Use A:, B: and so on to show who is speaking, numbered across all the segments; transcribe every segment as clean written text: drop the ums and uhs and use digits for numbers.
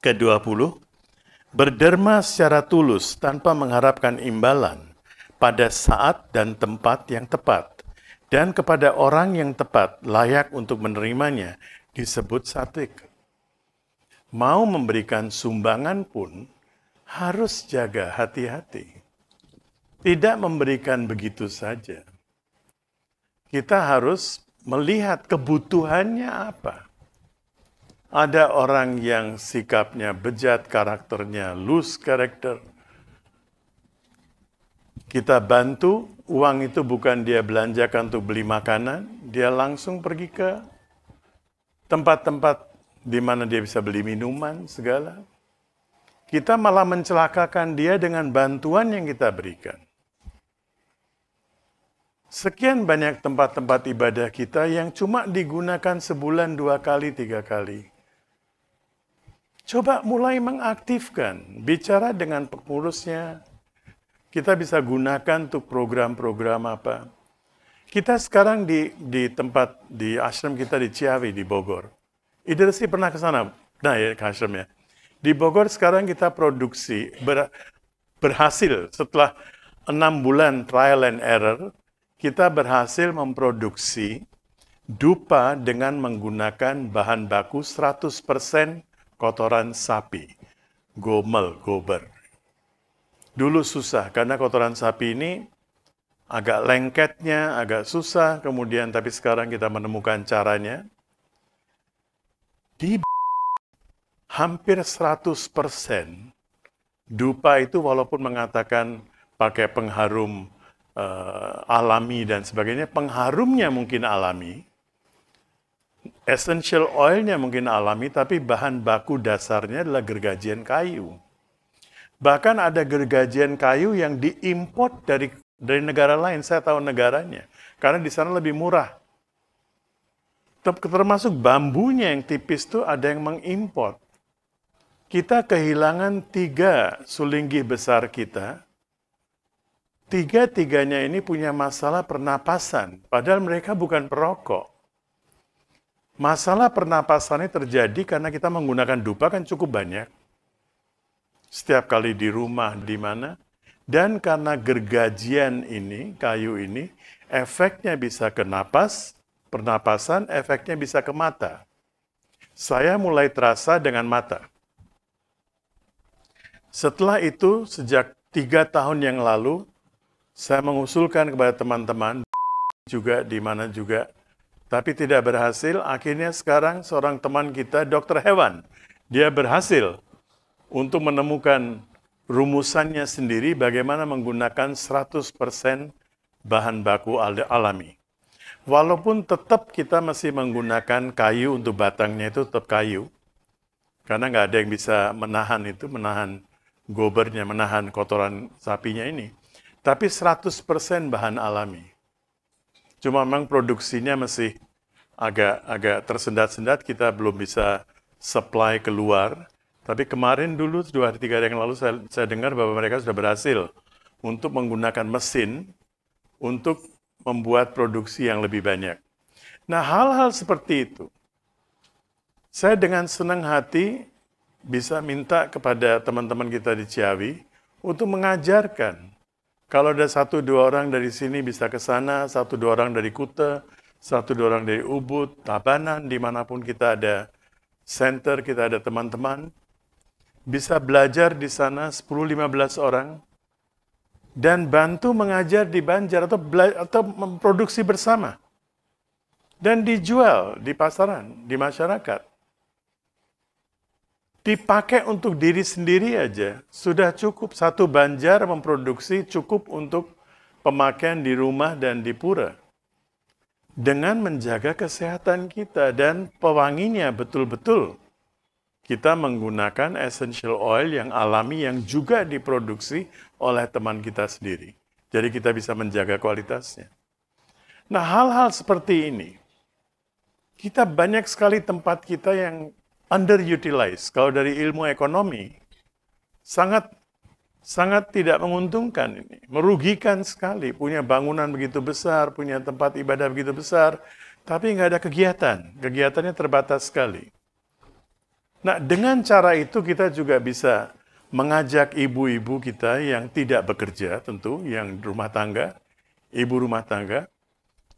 A: Ke-20, berderma secara tulus tanpa mengharapkan imbalan pada saat dan tempat yang tepat, dan kepada orang yang tepat layak untuk menerimanya disebut satik. Mau memberikan sumbangan pun harus jaga hati-hati. Tidak memberikan begitu saja. Kita harus melihat kebutuhannya apa. Ada orang yang sikapnya bejat, karakternya loose karakter. Kita bantu, uang itu bukan dia belanjakan untuk beli makanan, dia langsung pergi ke tempat-tempat di mana dia bisa beli minuman, segala. Kita malah mencelakakan dia dengan bantuan yang kita berikan. Sekian banyak tempat-tempat ibadah kita yang cuma digunakan sebulan 2 kali, 3 kali. Coba mulai mengaktifkan, bicara dengan pengurusnya. Kita bisa gunakan untuk program-program apa. Kita sekarang di tempat, di ashram kita di Ciawi, di Bogor. Idrisi pernah ke sana? Nah ya, ke ashramnya. Di Bogor sekarang kita produksi, berhasil setelah 6 bulan trial and error, kita berhasil memproduksi dupa dengan menggunakan bahan baku 100% kotoran sapi, gober. Dulu susah, karena kotoran sapi ini agak lengketnya, agak susah, kemudian tapi sekarang kita menemukan caranya. Di hampir 100% dupa itu walaupun mengatakan pakai pengharum alami dan sebagainya, pengharumnya mungkin alami, essential oil-nya mungkin alami, tapi bahan baku dasarnya adalah gergajian kayu. Bahkan ada gergajian kayu yang diimport dari negara lain, saya tahu negaranya, karena di sana lebih murah. Termasuk bambunya yang tipis itu ada yang mengimport. Kita kehilangan 3 sulinggi besar kita. 3-tiganya ini punya masalah pernapasan, padahal mereka bukan perokok. Masalah pernapasannya terjadi karena kita menggunakan dupa kan cukup banyak. Setiap kali di rumah, di mana. Dan karena gergajian ini, kayu ini, efeknya bisa ke napas, pernapasan, efeknya bisa ke mata. Saya mulai terasa dengan mata. Setelah itu, sejak 3 tahun yang lalu, saya mengusulkan kepada teman-teman, juga di mana juga, tapi tidak berhasil. Akhirnya sekarang seorang teman kita, dokter hewan, dia berhasil untuk menemukan rumusannya sendiri bagaimana menggunakan 100% bahan baku alami. Walaupun tetap kita masih menggunakan kayu untuk batangnya itu tetap kayu, karena nggak ada yang bisa menahan itu, menahan gobernya, menahan kotoran sapinya ini. Tapi 100% bahan alami. Cuma memang produksinya masih agak tersendat-sendat, kita belum bisa supply keluar. Tapi kemarin dulu, 2-3 hari yang lalu, saya dengar bahwa mereka sudah berhasil untuk menggunakan mesin untuk membuat produksi yang lebih banyak. Nah, hal-hal seperti itu, saya dengan senang hati bisa minta kepada teman-teman kita di Ciawi untuk mengajarkan. Kalau ada 1-2 orang dari sini bisa ke sana, 1-2 orang dari Kuta, 1-2 orang dari Ubud, Tabanan, dimanapun kita ada center, kita ada teman-teman, bisa belajar di sana 10-15 orang, dan bantu mengajar di Banjar atau memproduksi bersama. Dan dijual di pasaran, di masyarakat. Dipakai untuk diri sendiri aja, sudah cukup. 1 Banjar memproduksi cukup untuk pemakaian di rumah dan di pura. Dengan menjaga kesehatan kita dan pewanginya betul-betul. Kita menggunakan essential oil yang alami yang juga diproduksi oleh teman kita sendiri. Jadi kita bisa menjaga kualitasnya. Nah, hal-hal seperti ini, kita banyak sekali tempat kita yang underutilized. Kalau dari ilmu ekonomi, sangat tidak menguntungkan ini. Merugikan sekali, punya bangunan begitu besar, punya tempat ibadah begitu besar, tapi nggak ada kegiatan. Kegiatannya terbatas sekali. Nah, dengan cara itu kita juga bisa mengajak ibu-ibu kita yang tidak bekerja, tentu, yang rumah tangga, ibu rumah tangga,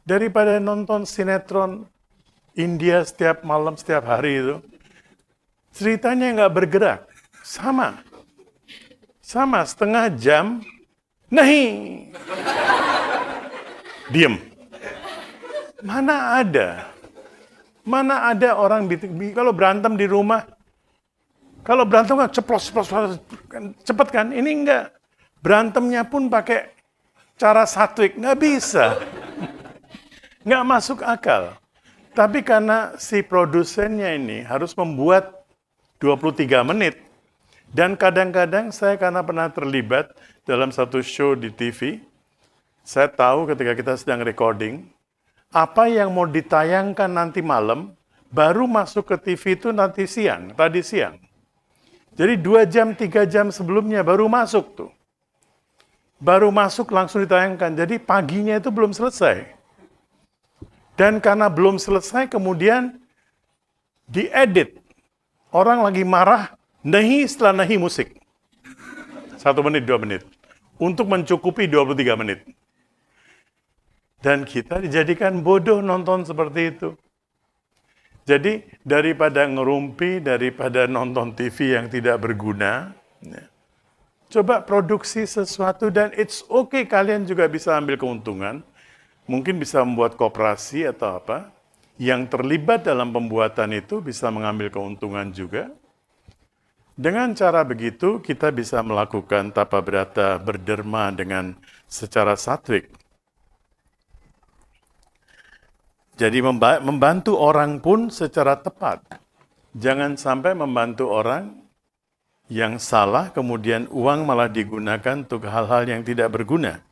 A: daripada nonton sinetron India setiap malam, setiap hari itu, ceritanya nggak bergerak. Sama, setengah jam, nahi, diem. Mana ada orang, kalau berantem di rumah, kalau berantem kan ceplos, cepet kan? Ini enggak. Berantemnya pun pakai cara satwik, nggak bisa. Nggak masuk akal. Tapi karena si produsennya ini harus membuat 23 menit. Dan kadang-kadang saya karena pernah terlibat dalam satu show di TV, saya tahu ketika kita sedang recording, apa yang mau ditayangkan nanti malam, baru masuk ke TV itu nanti siang, tadi siang. Jadi 2 jam, 3 jam sebelumnya baru masuk tuh. Baru masuk langsung ditayangkan. Jadi paginya itu belum selesai. Dan karena belum selesai kemudian diedit. Orang lagi marah, nahi setelah nahi musik. 1 menit, 2 menit. Untuk mencukupi 23 menit. Dan kita dijadikan bodoh nonton seperti itu. Jadi daripada ngerumpi, daripada nonton TV yang tidak berguna, coba produksi sesuatu dan it's okay kalian juga bisa ambil keuntungan. Mungkin bisa membuat koperasi atau apa. Yang terlibat dalam pembuatan itu bisa mengambil keuntungan juga. Dengan cara begitu kita bisa melakukan tapa brata berderma dengan secara satwik. Jadi membantu orang pun secara tepat. Jangan sampai membantu orang yang salah, kemudian uang malah digunakan untuk hal-hal yang tidak berguna.